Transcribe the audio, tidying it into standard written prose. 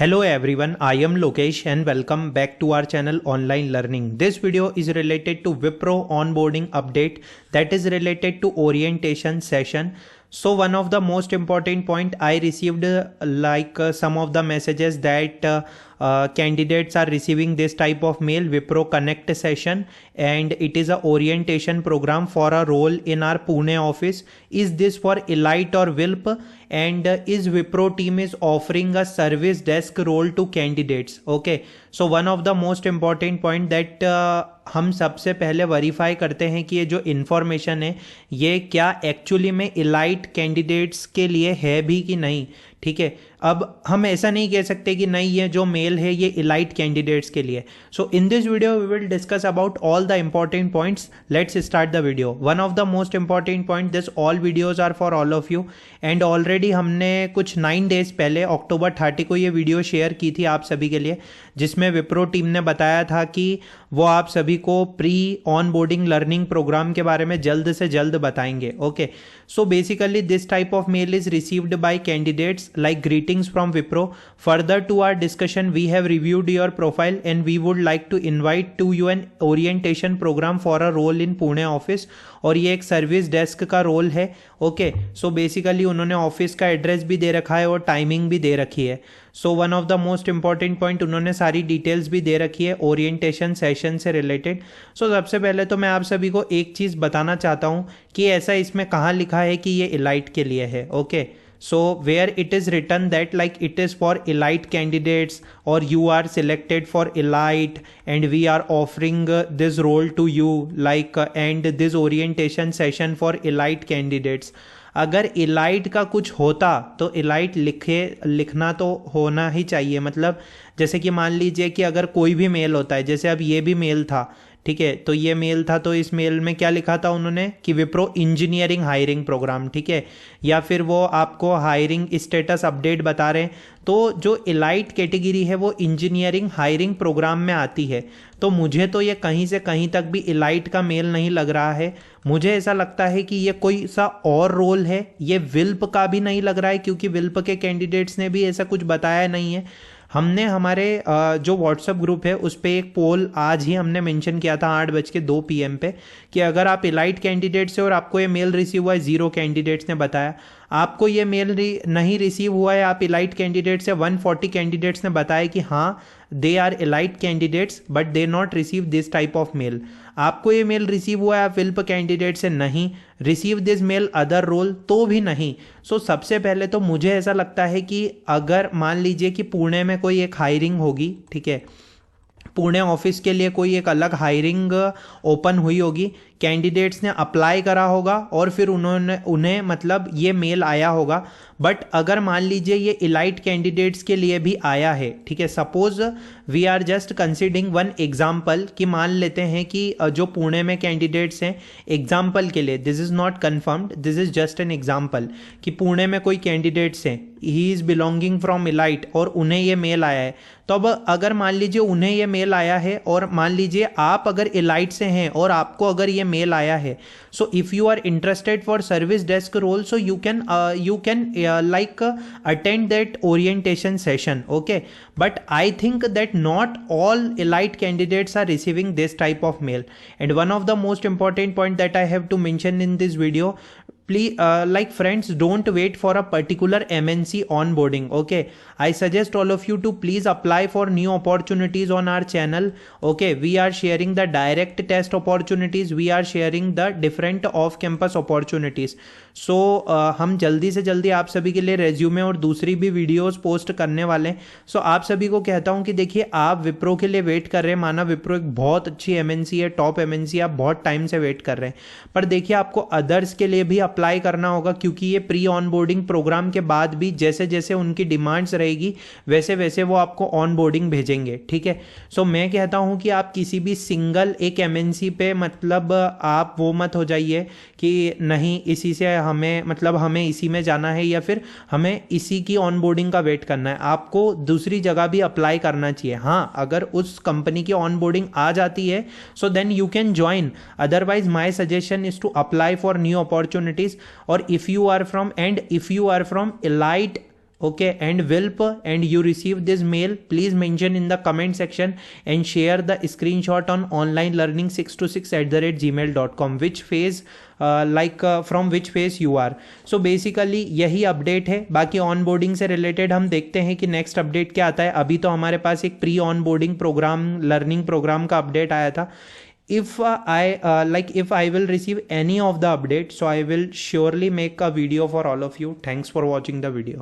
Hello everyone, I am Lokesh and welcome back to our channel Online Learning. This video is related to Wipro onboarding update that is related to orientation session. So one of the most important point I received some of the messages that candidates are receiving this type of mail, Wipro Connect session, and it is a orientation program for a role in our Pune office. Is this for Elite or WILP? And is Wipro team is offering a service desk role to candidates? Okay, so one of the most important point that हम सबसे पहले verify करते हैं कि ये जो information है ये क्या एक्चुअली में इलाइट कैंडिडेट्स के लिए है भी कि नहीं. ठीक है, अब हम ऐसा नहीं कह सकते कि नहीं ये जो मेल है ये इलाइट कैंडिडेट्स के लिए. So in this video we will discuss about all the important points. Let's start the video. One of the most important point, this all videos are for all of you and already हमने कुछ 9 days पहले अक्टूबर 30 को ये video share की थी आप सभी के लिए, जिसमें विप्रो टीम ने बताया था कि वो आप सभी को pre onboarding learning programme के बारे में जल्द से जल्द बताएंगे. Okay, so basically this type of mail is received by candidates like greetings from Wipro. Further to our discussion, we have reviewed your profile and we would like to invite to you an orientation program for a role in Pune office. और ये एक service desk का role है. Okay, so basically उन्होंने office का address भी दे रखा है और टाइमिंग भी दे रखी है. So one of the most important point, उन्होंने सारी डिटेल्स भी दे रखी है ओरिएंटेशन सेशन से रिलेटेड. सो सबसे पहले तो मैं आप सभी को एक चीज़ बताना चाहता हूँ कि ऐसा इसमें कहाँ लिखा है कि ये इलाइट के लिए है. Okay, so where it is written that like it is for elite candidates or you are selected for elite and we are offering this role to you and this orientation session for elite candidates. अगर elite का कुछ होता तो elite लिखना तो होना ही चाहिए. मतलब जैसे कि मान लीजिए कि अगर कोई भी मेल होता है, जैसे अब ये भी मेल था, ठीक है, तो ये मेल था तो इस मेल में क्या लिखा था उन्होंने कि विप्रो इंजीनियरिंग हायरिंग प्रोग्राम. ठीक है, या फिर वो आपको हायरिंग स्टेटस अपडेट बता रहे हैं. तो जो इलाइट कैटेगरी है वो इंजीनियरिंग हायरिंग प्रोग्राम में आती है. तो मुझे तो ये कहीं से कहीं तक भी इलाइट का मेल नहीं लग रहा है. मुझे ऐसा लगता है कि ये कोई सा और रोल है. ये विल्प का भी नहीं लग रहा है क्योंकि विल्प के कैंडिडेट्स ने भी ऐसा कुछ बताया नहीं है. हमने हमारे जो व्हाट्सएप ग्रुप है उस पर एक पोल आज ही हमने मेंशन किया था 8:02 PM पे कि अगर आप इलाइट कैंडिडेट से और आपको ये मेल रिसीव हुआ है, 0 कैंडिडेट्स ने बताया. आपको ये मेल नहीं रिसीव हुआ है, आप इलाइट कैंडिडेट से 140 कैंडिडेट्स ने बताया कि हाँ they are elite candidates but they not receive this type of mail. आपको ये मेल रिसीव हुआ है, आप विल्प कैंडिडेट से नहीं receive this mail other role तो भी नहीं. सो सबसे पहले तो मुझे ऐसा लगता है कि अगर मान लीजिए कि पुणे में कोई एक हायरिंग होगी, ठीक है, पुणे ऑफिस के लिए कोई एक अलग हायरिंग ओपन हुई होगी, कैंडिडेट्स ने अप्लाई करा होगा और फिर उन्हें मतलब ये मेल आया होगा. बट अगर मान लीजिए ये इलाइट कैंडिडेट्स के लिए भी आया है, ठीक है, suppose we are just considering one example कि मान लेते हैं कि जो पुणे में कैंडिडेट्स हैं, एग्जाम्पल के लिए, this is not confirmed, this is just an example कि पुणे में कोई कैंडिडेट्स हैं, he is belonging from elite और उन्हें ये मेल आया है. तो अब अगर मान लीजिए उन्हें ये मेल आया है और मान लीजिए आप अगर इलाइट से हैं और आपको अगर ये मेल आया है, so if you are interested for service desk role, so you can attend that orientation session. Okay, but I think that not all elite candidates are receiving this type of mail. And one of the most important point that I have to mention in this video, please friends, don't wait for a particular MNC onboarding. Okay, I suggest all of you to please apply for new opportunities on our channel. Okay, we are sharing the direct test opportunities, we are sharing the different off campus opportunities. So हम जल्दी से जल्दी आप सभी के लिए resume और दूसरी भी वीडियोस पोस्ट करने वाले हैं. सो आप सभी को कहता हूं कि देखिए आप विप्रो के लिए वेट कर रहे हैं, माना विप्रो एक बहुत अच्छी MNC है, टॉप MNC, आप बहुत टाइम से वेट कर रहे हैं, पर देखिए आपको अदर्स के लिए भी अप्लाई करना होगा क्योंकि ये प्री ऑन बोर्डिंग प्रोग्राम के बाद भी जैसे जैसे उनकी डिमांड्स रहेगी वैसे वैसे वो आपको ऑन बोर्डिंग भेजेंगे. ठीक है, सो मैं कहता हूं कि आप किसी भी सिंगल एक MNC पे मतलब आप वो मत हो जाइए कि नहीं इसी से हमें इसी में जाना है या फिर हमें इसी की ऑन बोर्डिंग का वेट करना है. आपको दूसरी जगह भी अप्लाई करना चाहिए. हाँ, अगर उस कंपनी की ऑन बोर्डिंग आ जाती है so then you can join, otherwise my suggestion is to apply for new opportunities. और if you are from elite okay, and Wilp, and you received this mail, please mention in the comment section and share the screenshot on onlinelearning626@gmail.com which phase from which phase you are. So basically यही update है. बाकी on boarding से related हम देखते हैं कि next update क्या आता है. अभी तो हमारे पास एक pre onboarding programme, learning programme का अपडेट आया था. If if I will receive any of the updates, so I will surely make a video for all of you. Thanks for watching the video.